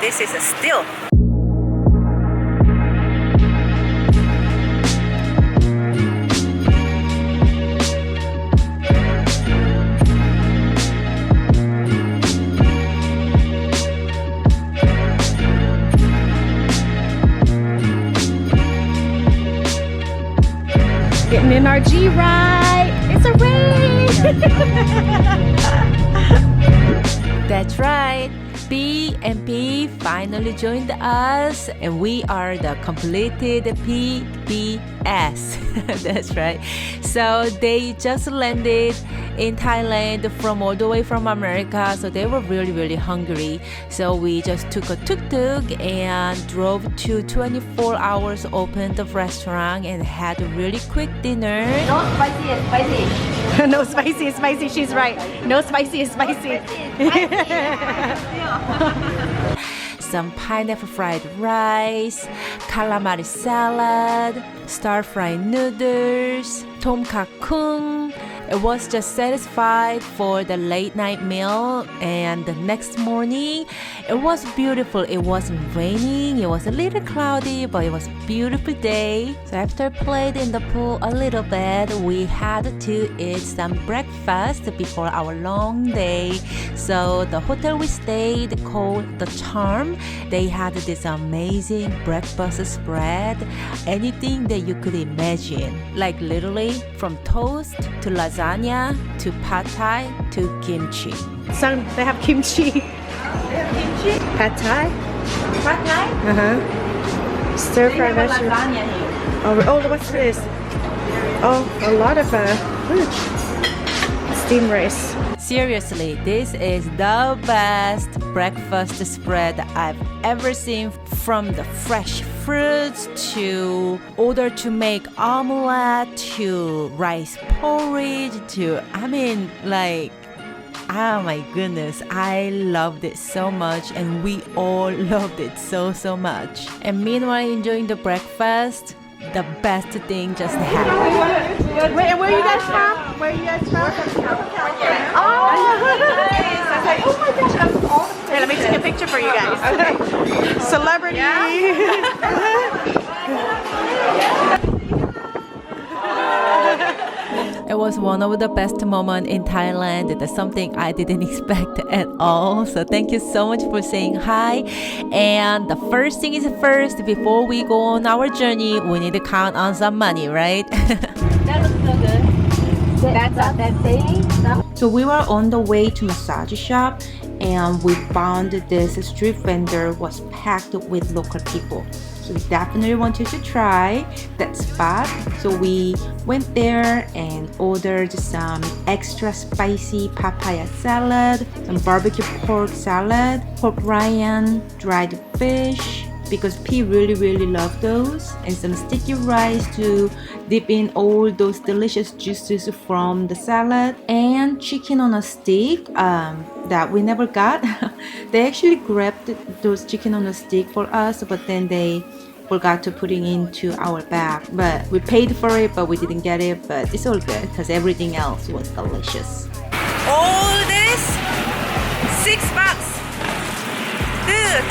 This is a steal. Getting in our G ride. It's a race. That's right. B and P finally joined us, and we are the completed PBS. That's right. So they just landed in Thailand from all the way from America, so they were really hungry. So we just took a tuk-tuk and drove to 24 hours open the restaurant and had a really quick dinner. No spicy is spicy. No spicy is spicy. She's right. No spicy is spicy. Some pineapple fried rice, calamari salad, stir-fried noodles, tom kha kun. It was just satisfied for the late night meal, and the next morning it was beautiful. It wasn't raining, it was a little cloudy, but it was a beautiful day. So after played in the pool a little bit, we had to eat some breakfast before our long day. So the hotel we stayed called The Charm, they had this amazing breakfast spread, anything that you could imagine, like literally from toast to lasagna to pad thai to kimchi. Some they have kimchi. Kimchi? Pad thai. Pad thai? Stir fry vegetables. Oh, what's this? Oh, a lot of steamed rice. Seriously, this is the best breakfast spread I've ever seen. From the fresh fruits to order to make omelette to rice porridge to, oh my goodness, I loved it so much, and we all loved it so much. And meanwhile, enjoying the breakfast, the best thing just happened. Where are you guys from? Where are you guys from? Oh my gosh! Hey, let me take a picture for you guys. Okay. Celebrity. It was one of the best moments in Thailand. That's something I didn't expect at all. So thank you so much for saying hi. And the first thing is first, before we go on our journey, we need to count on some money, right? That looks so good. That thing. So we were on the way to massage shop, and we found this street vendor was packed with local people. So we definitely wanted to try that spot. So we went there and ordered some extra spicy papaya salad, some barbecue pork salad, pork rind, dried fish, because P really loved those, and some sticky rice to dip in all those delicious juices from the salad, and chicken on a stick that we never got. They actually grabbed those chicken on a stick for us, but then they forgot to put it into our bag. But we paid for it, but we didn't get it. But it's all good because everything else was delicious. All this $6, dude.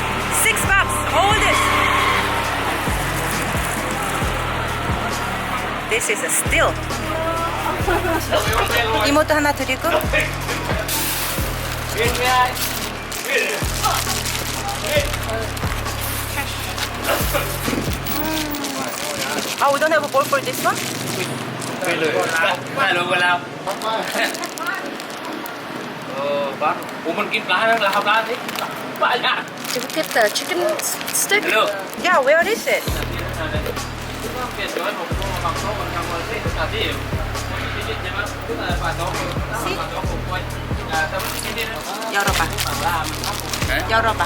$6. All this. This is a steal. 이모도 하나 드리고. Oh, we don't have a bowl for this one? Did we get the chicken stick? Yeah, where is it? 열어봐. 열어봐.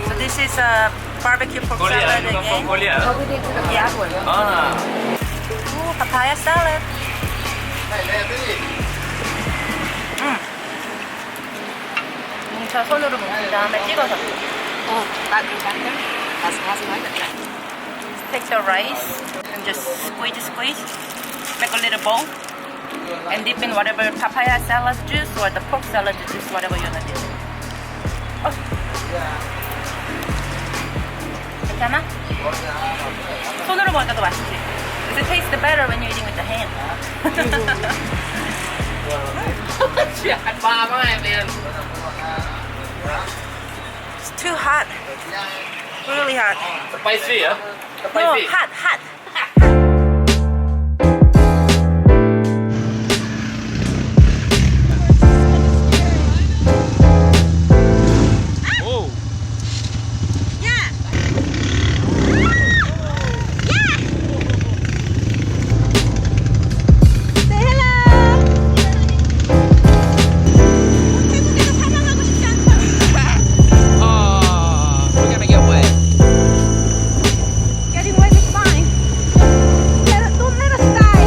So this is a barbecue pork salad again. Oh, we did the black one. Ooh, papaya salad. 저 손으로 먹은 다음에 찍어서. Take the rice and just squeeze. Make a little bowl. and dip in whatever papaya salad juice or the pork salad juice, whatever you wanna dip. Oh. 괜찮아? 손으로 먹으니까 더 맛있지? It tastes better when you're eating with the hand. It's too hot. Really hot. Spicy, yeah? No, hot, hot. Oh. Yeah. Say hello. Oh, we're gonna get wet. Getting wet is fine. Don't let us die.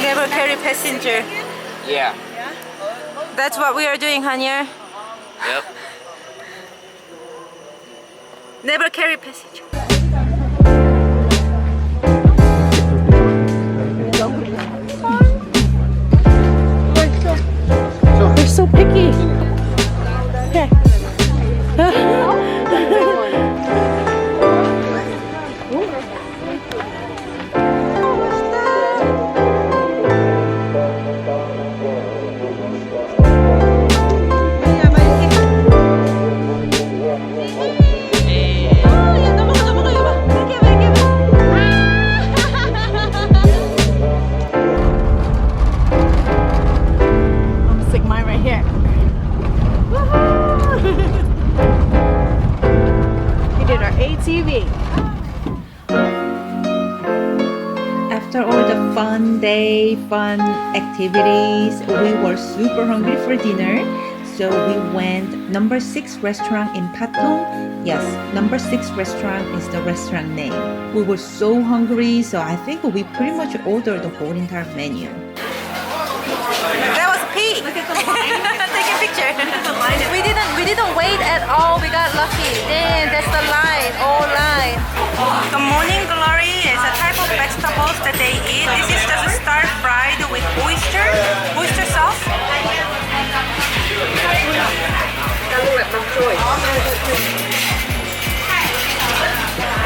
Never carry passenger. Yeah. That's what we are doing, Hanya. Yep. Never carry passenger. They're so picky. Okay. Stick mine right here. We did our ATV. After all the fun day, fun activities, we were super hungry for dinner. So we went number 6 restaurant in Patong. Yes, number 6 restaurant is the restaurant name. We were so hungry, so I think we pretty much ordered the whole entire menu. That was Pete. Look at the line. Take a picture. We didn't wait at all. We got lucky. Damn, that's the line. All line. The morning glory is a type of vegetables that they eat. This is just stir fried with oyster sauce.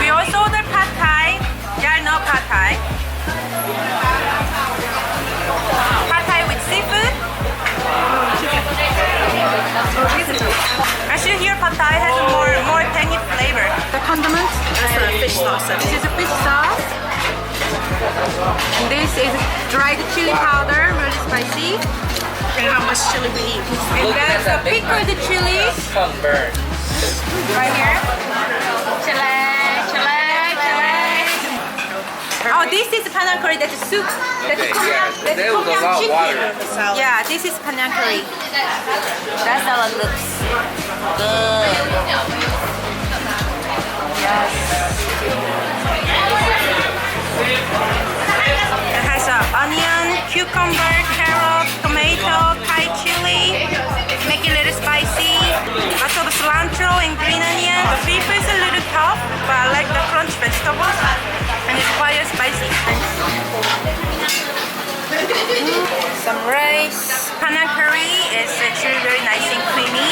We also ordered pad thai. Yeah, no pad thai. Pad thai with seafood. Actually, here pad thai has a more tangy flavor. The condiments. That's a fish sauce. This is a fish sauce. And this is dried chili powder, really spicy. And how much chili we eat. And that's the pickled chilies. Sunburn. Right here. Chili. Oh, this is panang curry. That's a soup. That's Okay, Tom yeah, yum. That's there Tom was a yum lot of chicken. water. Yeah, this is panang curry. That salad looks good. Yes. It has onion, cucumber, carrot, tomato, Thai chili. Make it a little spicy. Lots of cilantro and green onion. The beef is a little tough, but I like the crunch vegetables. And it's quite spicy. Some rice. Panang curry is actually very nice and creamy.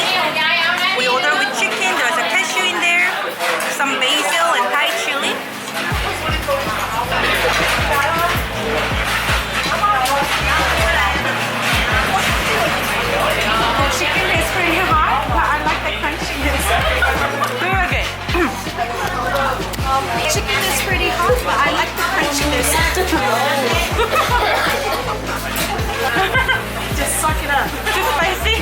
We ordered with chicken. There's a cashew in there. Some basil and Thai chili. The chicken is pretty hot, but I like the crunchiness. Very good. Chicken is pretty hot, but I like the crunchiness. Just suck it up. Too spicy.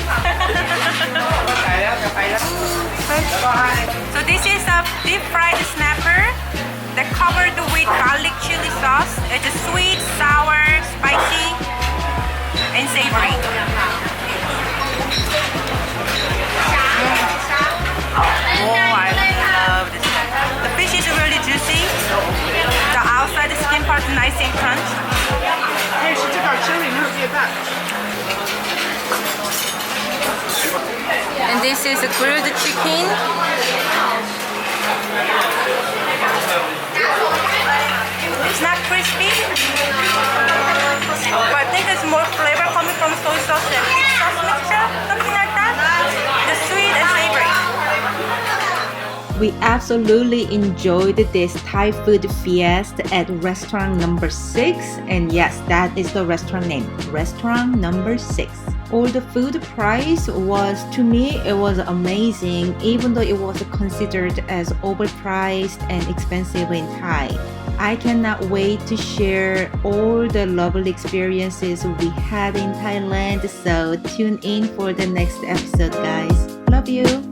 So this is a deep fried snapper that covered with garlic chili sauce. It's a sweet, sour, spicy, and savory. Oh, I love this. The fish is really juicy. The outside skin part is nice and crunch. Hey, she took our chili. Look at that. And this is a grilled chicken. It's not crispy, but I think it's more flavor coming from soy sauce and fish sauce mixture, something like that. The sweet and savory. We absolutely enjoyed this Thai food fiesta at restaurant number 6, and yes, that is the restaurant name, restaurant number 6. All the food price was, to me, it was amazing, even though it was considered as overpriced and expensive in Thai. I cannot wait to share all the lovely experiences we had in Thailand, so tune in for the next episode, guys. Love you!